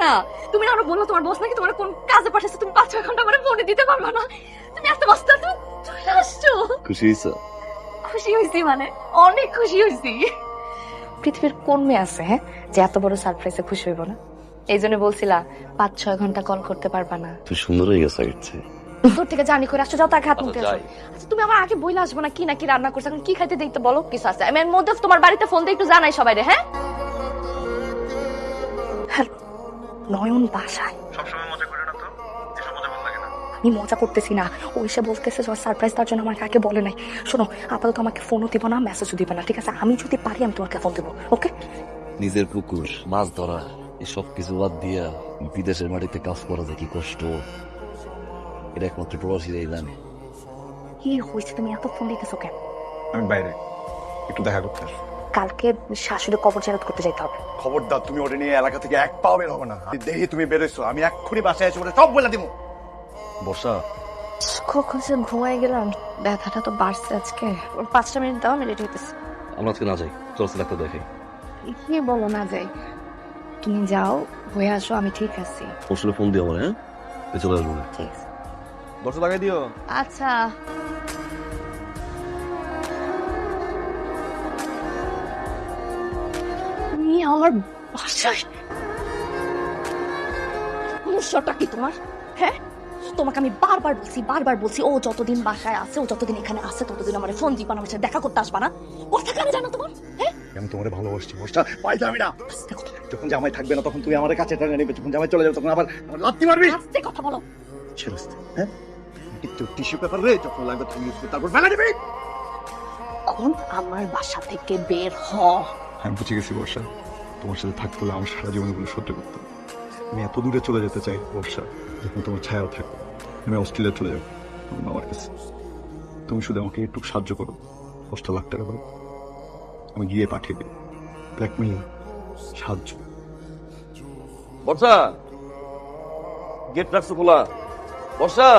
না, তুমি আরো বললো তোমার বস নাকি তোমার কোন কাজে পাঠাচ্ছে, তুমি 5-6 ঘন্টা করে ফোনে দিতে পারবা না। তুমি এত বস্তা তুমি চলে আসছো। খুশি হয়েছ? খুশি হয়েছি মানে অনেক খুশি হয়েছি। পৃথিবীর কোন মেয়ে আছে হ্যাঁ যে এত বড় সারপ্রাইজে খুশি হইব না? এই জন্য বলছিলা 5-6 ঘন্টা কল করতে পারবা না। তুই সুন্দর হয়ে গেছে আগের দূর থেকে জানি করে আসছো, যাও তাকে হাত মুখে আসো। আচ্ছা তুমি আমার আগে বইলে আসবো না কি নাকি রান্না করছো, এখন কি খাইতে দেখতে বলো কিছু আছে। আমি এর মধ্যে তোমার বাড়িতে ফোন দিয়ে একটু জানাই সবাই রে। হ্যাঁ হ্যালো, নয়ন বাসায়। সবসময় মজা করে না তো, এসব মজা ভালো লাগে না। আমি মজা করতেছি না, ও এসে বলতেছে সারপ্রাইজ তার জন্য আমাকে আগে বলে নাই। শোনো আপাতত আমাকে ফোনও দিব না, মেসেজও দিবে না, ঠিক আছে? আমি যদি পারি আমি তোমাকে ফোন দেবো, ওকে? নিজের পুকুর মাছ ধরা এসব কিছু বাদ দিয়া বিদেশের মাটিতে কাজ করা যায় কি কষ্ট, এটা একমাত্র প্রবাসীরাই জানে। কি হয়েছে তুমি এত ফোন দিতেছো কেন? আমি বাইরে একটু দেখা করতে আসবো। কালকে শাশুড়ি কবর জিয়ারত করতে যাইতে হবে। খবরদার তুমি ওটা নিয়ে এলাকা থেকে এক পাও বের হবে না। দেখি তুমি বেরোইছো, আমি এক্ষুনি বাসায় এসে ওটা সব বলে দিব। বর্ষা, কখন সে ঘুমাই গেলাম, ব্যথাটা তো বাড়ছে আজকে। 5টা মিনিট দাও, আমি রেডি হইতেছি। আমরা আজকে না যাই, চল ডাক্তার দেখাই। কি বলো না যাই? তুমি যাও, হয়ে আসো, আমি ঠিক আছি। পরশুলে ফোন দিও আমার, হ্যাঁ? চলে আসবো। ঠিক আছে দরজা লাগাই দিও। আচ্ছা। তুমি আমার বাসায়, সমস্যাটা কি তোমার? হ্যাঁ তোমাকে আমি বারবার বলছি ও যতদিন বাসায় আছে, ও যতদিন এখানে আছে ততদিন আমার ফোন দিবা না, আমার সাথে দেখা করতে আসবা না। কথা কেন জানো তোমার? হ্যাঁ আমি তোমারে ভালোবাসছি বর্ষা, পাইতামি না। যখন জামাই থাকবে না তখন তুমি আমার কাছে টাকা নেবে, যখন জামাই চলে যাবে তখন আবার লাত্তি মারবি। আস্তে কথা বলো। ছেড়ে হ্যাঁ, একটু টিস্যু পেপার রে, যখন লাগবে তুমি ইউজ করে তারপর ফেলে দিবি। এখন আমার বাসা থেকে বের হ। আমি বুঝে গেছি বর্ষা, তোমার সাথে থাকতে হলে আমার সারা জীবন এগুলো সহ্য করতে হবে। আমি এত দূরে চলে যেতে চাই বর্ষা, যখন তোমার ছায়াও থাকবে। আমি অস্ট্রেলিয়া চলে যাবো আমার কাছে। তুমি শুধু আমাকে একটু সাহায্য করো, 5 লাখ টাকা দাও, আমি গিয়ে পাঠিয়ে দিই। ব্ল্যাকমেইল, সাহায্য। বর্ষা, গেট রাখছো খোলা? বর্ষা,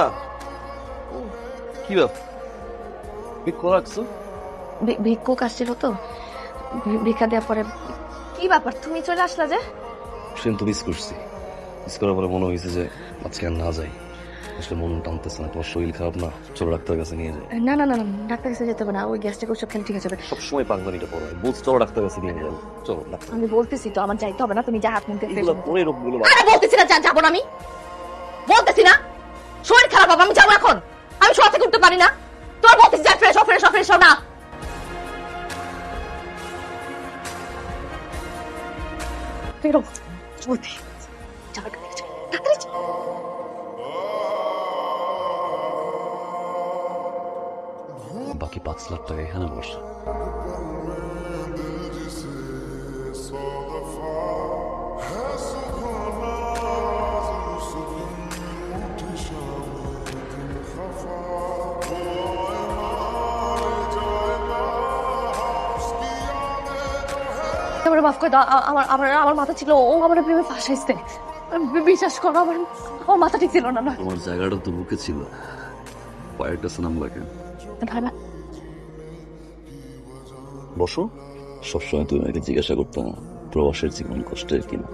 কি ব্যাপার খোলা রাখছো? ভিক্ষুক আসছিল তো, ভিক্ষা দেওয়ার পরে। কি ব্যাপার তুমি চলে আসলা যে? ট্রেন তো মিস করছি, মিস করার পরে মনে হয়েছে যে আজকে আর না যাই। আসলে মন টানতেছে না, তোমার শরীর খারাপ না, চলো ডাক্তারের কাছে নিয়ে যাই। না না না না, ডাক্তার কাছে যেতে হবে না, ওই গ্যাস্ট্রিক ওষুধ খেলে ঠিক আছে। সবসময় পাগলামিটা পড়ো, বলছি চলো ডাক্তারের কাছে নিয়ে যাবো, চলো ডাক্তার। আমি বলতেছি তো আমার যাইতে হবে না, তুমি যা হাত মুখ দেখতে। পরে রোগগুলো আরে বলতেছি না যাবো না, আমি বলতেছি না শরীর খারাপ হবে, আমি যাবো এখন। আমি শোয়া থেকে উঠতে পারি না, তোমার বলতেছি যা ফ্রেশ ফ্রেশ না। ফেরো চলতে যাবে ডাক্তার। বাকি 5 লাখ টাকা এখানে বসে। মাফ করে দাও, আমার মাথা ছিল, ও আমার প্রেমে ফাঁসাইছে। বিশ্বাস করো আমার মাথা ঠিক ছিল না। তোমার জায়গাটা তো বুকে ছিল, পায়ের কাছে নামলা কেন? বসো। সবসময় তুমি আমাকে জিজ্ঞাসা করতাম প্রবাসের জীবন কষ্টের কিনা।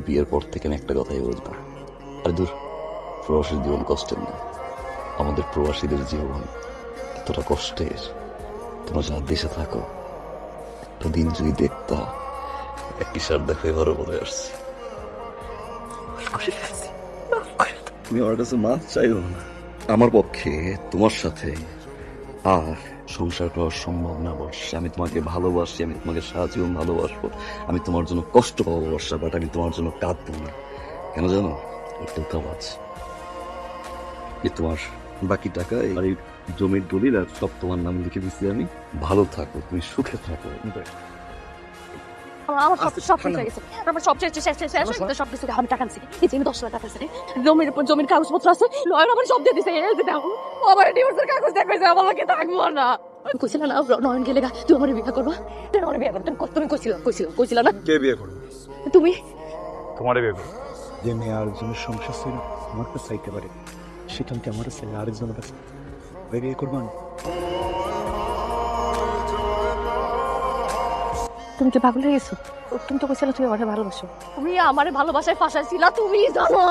বিয়ের পর থেকে আমি একটা কথাই বলবো, আরে দূর, প্রবাসের জীবন কষ্টের না, আমাদের প্রবাসীদের জীবন এতটা কষ্টের। তোমরা যারা দেশে থাকো একটা দিন যদি দেখতা, একটি সার দেখো এবারও বলে আসছি। তুমি আমার কাছে মাছ চাইও না, আমার পক্ষে তোমার সাথে আর সংসার করা সম্ভব না বর্ষা। আমি তোমাকে ভালোবাসি, আমি তোমাকে সারা জীবন ভালোবাসবো, আমি তোমার জন্য কষ্ট পাবো বর্ষা, বাট আমি তোমার জন্য কাঁদবো না। কেন জানো? একটু কাজ তোমার বাকি টাকা আর এই জমির দলিল আর সব তোমার নামে লিখে দিচ্ছি আমি। ভালো থাকো, তুমি সুখে থাকো। আমার সব শেষ হয়ে গেছে, আমার সব শেষ, সবকিছু আমি টাকা দিচ্ছি, এই যে 10 লাখ টাকা আছে, জমির কাগজপত্র আছে, লয়ার আমার সব দিয়ে দিছে। এই যে দেখো আমার ডিভোর্সের কাগজ দেখাইছে, আমাকে থাকবো না। আমি কইছিল না নয়ন গেলে তুই আমার বিয়ে করবা, তুই আমার বিয়ে করবা, তুমি কইছিল না? কে বিয়ে করবে? তুমি। তোমারে বিয়ে করবে? যে মেয়ে আরেকজনের সংসার ছিল আমার কাছে চাইতে পারে, সেটা কি আমার ছেলে আরেকজনের কাছে বিয়ে করবেন? তুমি কি পাগল হয়ে গেছো? তুমি তো কইছিলে তুমি আমারে ভালোবাসো। তুমি আমারে ভালোবাসায় ফাঁসাইছিলা, তুমি জানো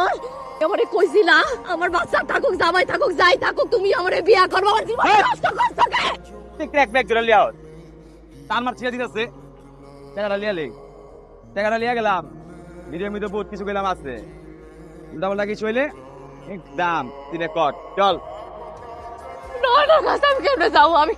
আমারে কইছিলা আমার বাচ্চা থাকুক জামাই থাকুক যাই থাকুক তুমি আমারে বিয়া করবা, আমার জীবন নষ্ট করছো কে? তুই ক্র্যাক ব্যাক জোরে লিয়াও তার মার ছেড়ে দিতেছে টাকাটা লিয়া লে টাকাটা লিয়া গেলাম ভিডিওর মধ্যে বহুত কিছু গেলাম আছে উল্টাপাল্টা কিছু হইলে দাম তিনে কট চল না না কাছে আমি কেমনে যাবো? আমি